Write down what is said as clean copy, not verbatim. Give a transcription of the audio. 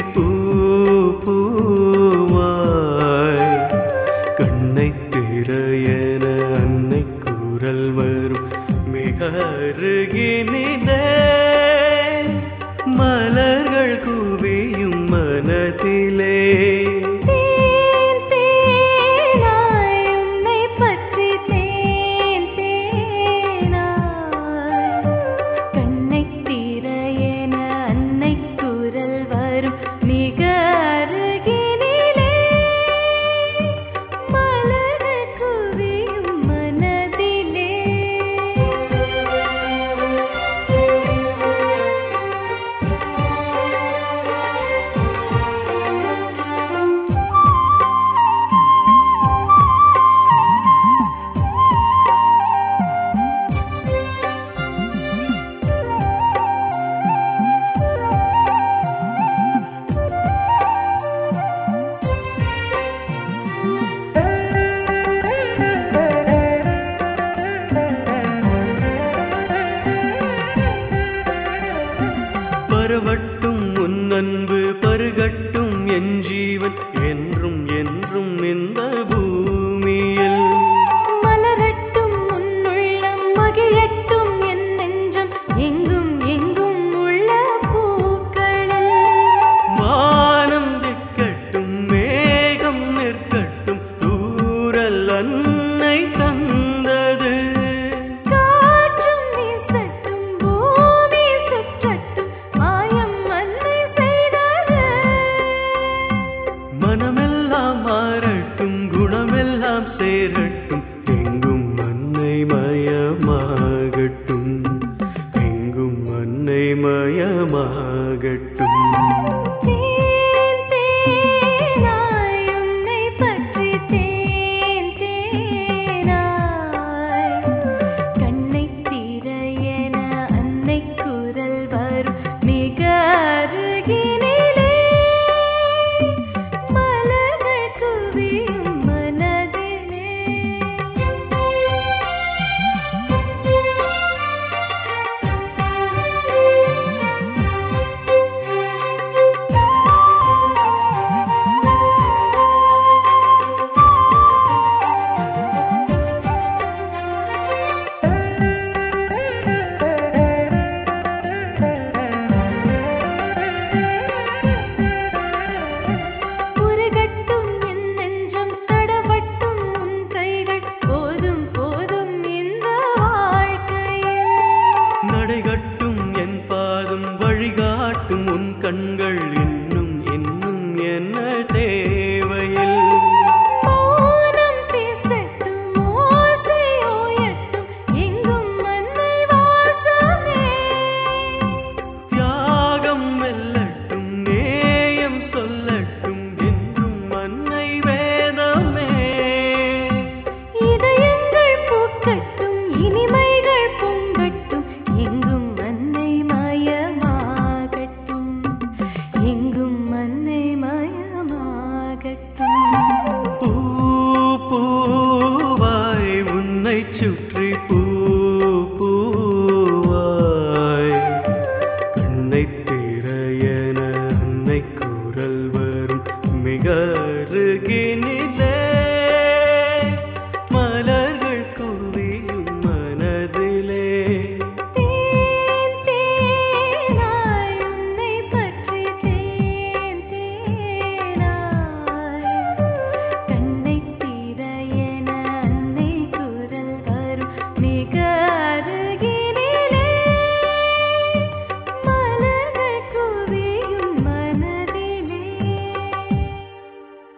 பூ பூவாய் கண்ணை திரையென அன்னை குரல் வரும் மிக அருகினிலே மலர்கள் குவியும் மனதிலே பரவட்டும் உன் அன்பு பருகட்டும் என் ஜீவன் என்றும் என்றும் இந்த பூமியில் மலரட்டும் உன் உள்ளம் மகிழட்டும் என் நெஞ்சம் எங்கும் எங்கும் உள்ள பூக்களில் வானம் திக்கட்டும் மேகம் நிற்கட்டும் தூரல் அன்னை தந்தது காற்றும் வீசட்டும் பூமி சுற்றட்டும் மனமெல்லாம் மாறட்டும் குணமெல்லாம் சேரட்டும் எங்கும் அன்னை மயமாகட்டும் எங்கும் அன்னை மயமாகட்டும் நடைகட்டும் என் பாதம் வழிகாட்டும் உன் கண்கள் இன்னும் இன்னும் என்ன தேவையில் மௌனம் பேசட்டும் ஓசையோயட்டும் எங்கும் அன்னை வாசமே தியாகம்